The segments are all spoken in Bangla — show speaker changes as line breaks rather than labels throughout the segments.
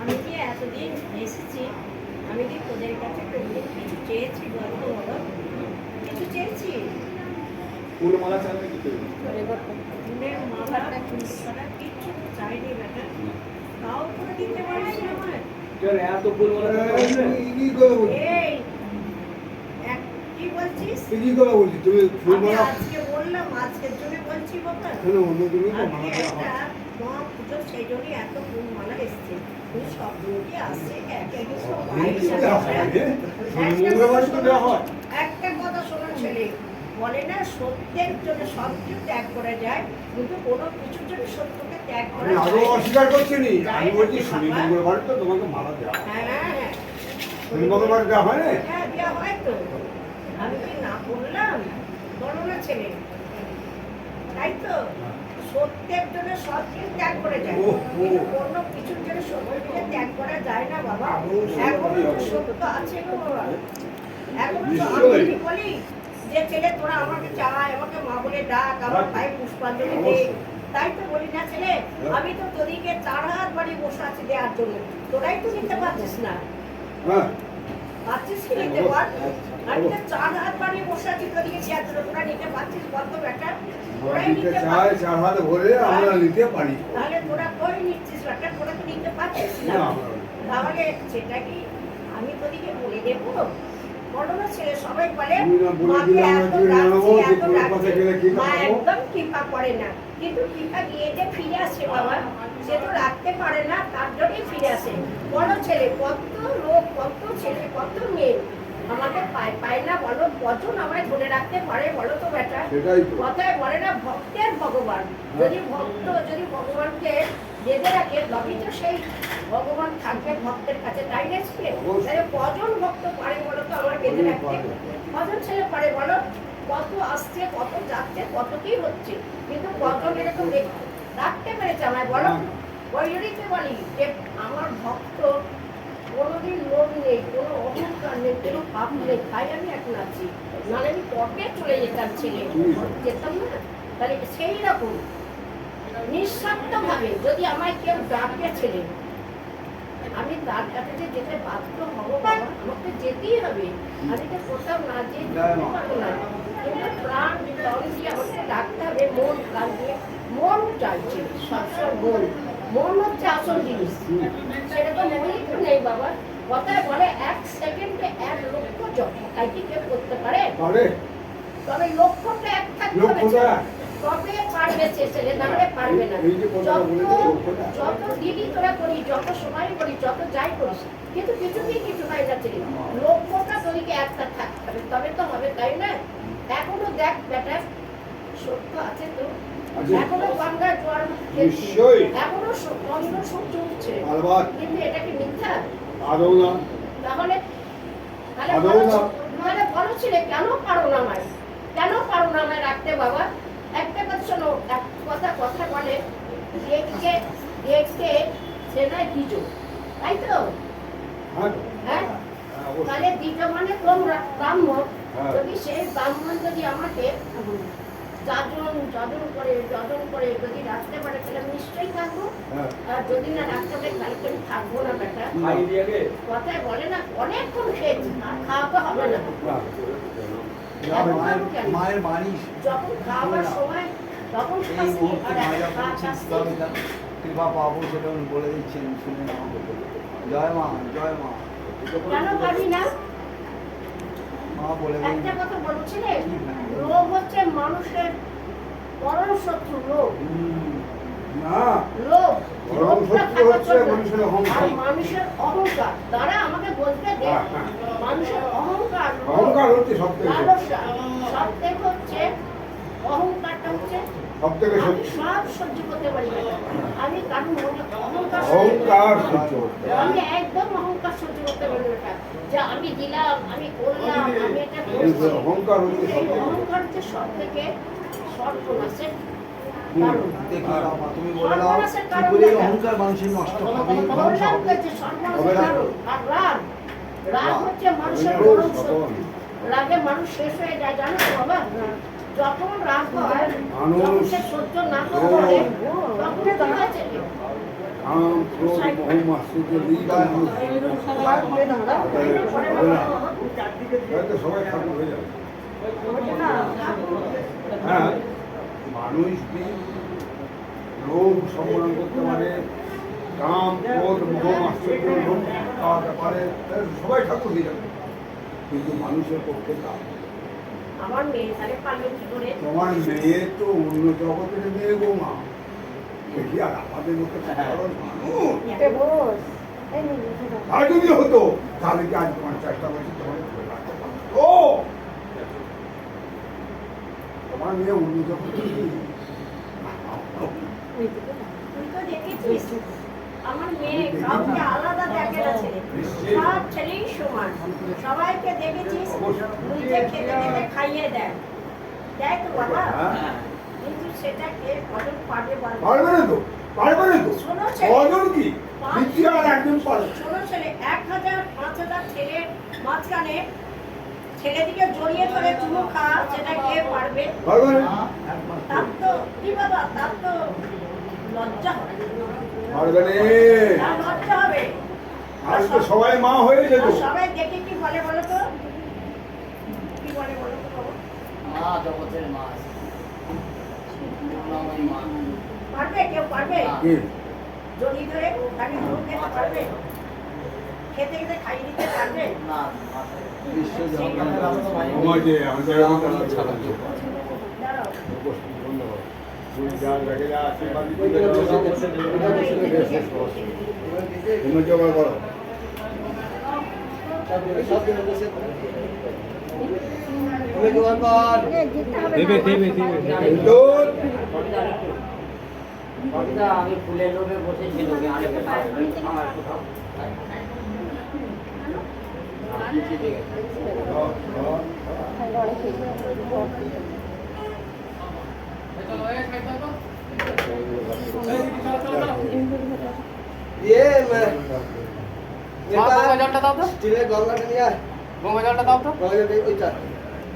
আমি কি এতদিন এসেছি, আমি কি তোদের কাছে কিছু চেয়েছি? কিছু চেয়েছি? ফুলের মালা কিচ্ছু চাইনি বেটা, তাও করে দিতে পারিস আমার। এত ফুল মালা কি বলছিস? কি করে বলছিস তুমি? ফুল মালা আজকে বললাম, আজকের জন্য বলছি বাবা। অন্য দিনই তো মালা দেওয়া হয়। পুজো সেই জন্যই এত ফুল মালা এসছে। তুই সব লোকই আসছে, একটা কথা শোনো ছেলে, বলে না সত্যের জন্য সব কিছু ত্যাগ করা যায়, কিন্তু কোনো কিছুর জন্য সত্যকে ত্যাগ করা যায় না। আমি অস্বীকার করছি না, আমি বলছি শনি মঙ্গলবার তো তোমাকে মালা দেওয়া। হ্যাঁ শনি মঙ্গলবার দেওয়া হয় না? হ্যাঁ দেওয়া হয় তো। আমি কি না বললাম? বলো না ছেলে, তাই তো? সত্যের জন্য সব কিছু ত্যাগ করে যায়, কিন্তু কোনো কিছুর জন্য সত্যকে ত্যাগ করা যায় না বাবা। এখনো তো সত্য আছে গো বাবা, এখনো তো আমি বলি যে ছেলে তোরা আমাকে চায়, আমাকে মা বলে ডাক, আমার পায়ে পুষ্পাঞ্জলি দে, তাই তো বলি না ছেলে? আমি তো তোদিকে 4 হাত বাড়ি বসে আছি দেওয়ার জন্য, তোরাই তো নিতে পারছিস না। পারছিস কি নিতে পার? আমি তো 4 হাত বাড়ি বসে আছি তোদিকে দেওয়ার জন্য, তোরা নিতে পারছিস বল তো বেটা? তোরাই নিতে চায় 4 হাত ভরে, আমরা নিতে পারি। তাহলে তোরা কই নিচ্ছিস বেটা? তোরা তো নিতে পারছিস না। তাহলে সেটা কি আমি তোদিকে বলে দেবো? বড়রা ছেলে সবাই বলে মাকে এত ডাকছি, এত ডাকছি, মা একদম কৃপা করে না, কিন্তু কৃপা দিয়ে যে ফিরে আসে বাবা, সে তো রাখতে পারে না, তার জন্যই ফিরে আসে। বড় ছেলে কত লোক, কত ছেলে, কত মেয়ে আমাকে পায় না, বলো কজন আমায় ধরে রাখতে পারে বলো তো বেটা? কথায় বলে না ভক্তের ভগবান, যদি ভক্ত যদি ভগবানকে বেঁধে রাখে তবেই তো সেই ভগবান থাকবে ভক্তের কাছে, তাই না ছেলে? তাহলে কজন ভক্ত পারে বলো তো আমার বেঁধে রাখতে? কজন ছেলে পারে বলো? কত আসছে, কত যাচ্ছে, কত কি হচ্ছে, কিন্তু কজন এরকম রাখতে পেরেছে আমায় বলো? ওই জন্যই তো বলি যে আমার ভক্ত কোনোদিন লোভ নেই, কোনো অহংকার নেই, কোনো পাপ নেই, তাই আমি এখন আছি, নাহলে আমি কবে চলে যেতাম ছেলে, যেতাম না। তাহলে সেই রকম নিঃস্বার্থভাবে যদি আমায় কেউ ডাকে ছেলে, আমি তার কাছে যেতে বাধ্য হব বাবা, আমাকে যেতেই হবে। আমি তো কোথাও না যেতে পারবো না, কিন্তু প্রাণ দিয়ে আমাকে ডাকতে হবে, মন কান দিয়ে মন চাইছে সবসময় মন হচ্ছে আসল জিনিস। সেটা তো মনেই তো নেই বাবা। কথায় বলে 1 সেকেন্ডে 1 লক্ষ জপ কি কেউ করতে পারে? তবে লক্ষ্যটা এক থাকতে হবে, তবে পারবে সে ছেলে, নাহলে পারবে না। যত দিনই তোরা করি, যত সময় করি, যত যাই করিস, কিন্তু কিছুতেই কিছু হয় না ছেলে। লক্ষ্যটা তোদিকে একটা থাকতে হবে, তবে তো হবে, তাই না? এখনো দেখ বেটা, সত্য আছে তো, এখনো গঙ্গা জোয়ার এখনো চন্দ্র সূর্য উঠছে, কিন্তু এটা কি মিথ্যা? তাহলে বলো ছেলে, কেন পারো না আমায়, কেন পারো না আমায় রাখতে বাবা? একটা কথা শোনো, এক কথা বলে দেখতে দেখতে সে নয় দ্বিজ, তাই তো? হ্যাঁ, তাহলে দ্বিজ মানে তোমরা ব্রাহ্মণ। যদি সেই ব্রাহ্মণ যদি আমাকে যজন করে যদি রাখতে পারে, তাহলে আমি নিশ্চয়ই থাকবো। আর যদি না রাখতে পারে, তাহলে আমি থাকবো না বেটা। কথায় বলে না, অনেকক্ষণ খেয়েছি, আর খাওয়াতে হবে না।
মায়ের বাণী
যখন খাওয়ার সময় তখন
কৃপা পাবো, সেটা উনি বলে দিচ্ছেন, শুনে নাও। জয় মা, জয় মা।
কেন পারি না?
মা বলে
একটা কথা বলছিলে, লোভ হচ্ছে মানুষের পরম শত্রু। লোভ মানুষের অহংকার দ্বারা আমাকে বলতে দে, মানুষের অহংকার সব থেকে হচ্ছে অহংকারটা হচ্ছে সব সহ্য করতে পারি না। আমি কারণ আমি একদম অহংকার সহ্য করতে পারি না। যা আমি দিলাম, আমি করলাম, আমি এটা অহংকার হচ্ছে সব থেকে সর্বনাশের কারণ।
তুমি বলে দাও কি করে অহংকার মানুষের নষ্ট হবে,
আর রাগ হচ্ছে মানুষের পরম শত্রু। রাগে মানুষ শেষ হয়ে যায়, জানো তো বাবা? যখন রাগ হয়, যখন সে সহ্য না করতে পারে, তখন কি হয়েছে?
মানুষ লোভ সম্মান করতে পারে, কাম ক্রোধ মোহ আশ্চর্য লোভ খাওয়াতে পারে, সবাই ঠাকুর হয়ে যাবে, কিন্তু মানুষের পক্ষে কাম।
আমার মেয়ে তাহলে পারবে কি করে?
তোমার মেয়ে তো অন্য জগতের মেয়ে গো মা, দেখি আর আমাদের মতো সাধারণ মানুষ। আর যদি হতো তাহলে কি আজ 50টা বছর তোমার ও তোমার মেয়ে অন্য জগতের
তুই তো দেখেছিস আমার মেয়ে কাউকে আলাদা দেখে না, ছেলে সব ছেলেই সমান, সবাইকে দেখেছিস নিজে খেতে খেতে খাইয়ে দেয়, দেয় তো বাবা। কিন্তু সেটাকে কজন পারবে?
পারবে না তো, পারবে না তো।
শোনো ছেলে,
কজন কি দ্বিতীয় আর একজন পারবে।
শোনো ছেলে, 1000 5000 ছেলের মাঝখানে ছেলেদিকে জড়িয়ে ধরে চুমু খাওয়া, সেটা কে পারবে?
পারবে না।
তার তো কি বাবা, তার তো লজ্জা হবে।
পারবে না,
লজ্জা হবে।
আর তো সবাই মা হয়ে যেত।
সবাই দেখে কি বলে বলো তো? কি বলে বলো তো?
মা জগতের মা, মা
পারবে? কেউ পারবে? জড়ি ধরে তাকে দুধ খেতে পারবে? খেতে খেতে খাইয়ে দিতে পারবে?
না, আমি ফুলের লোভে বসেছিল আমার কোথাও জলটা দাও তো, স্টিলের গঙ্গাটা নিয়ে আয়, গঙ্গা জলটা দাও তো, গঙ্গা জলটা ওইটা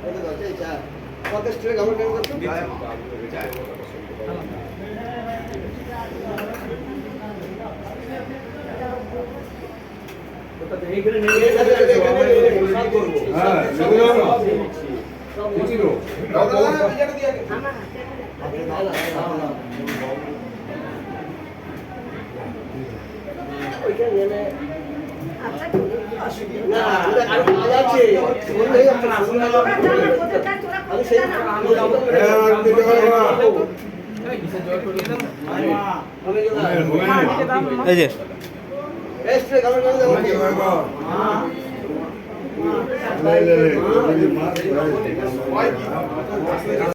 ওইটা দাও, এই চা কত স্টিলের গঙ্গাটা নিয়ে করছো।
আচ্ছা, অসুবিধা নেই।
না, আমাদের আরো কাজ আছে। বন্ধ হয়ে যাচ্ছে না, শুনে নাও।
তোরা জানা, তোদের কাজ তোরা
আমি
করতে
সেই
জানা।
আমি যাবো।
আর দিতে পারবো না।
আমি গেলাম।
এই যে
এই স্টিলের গামলা টেনে দাও।
দিতে পারবো। লে, লে, লে, মাছ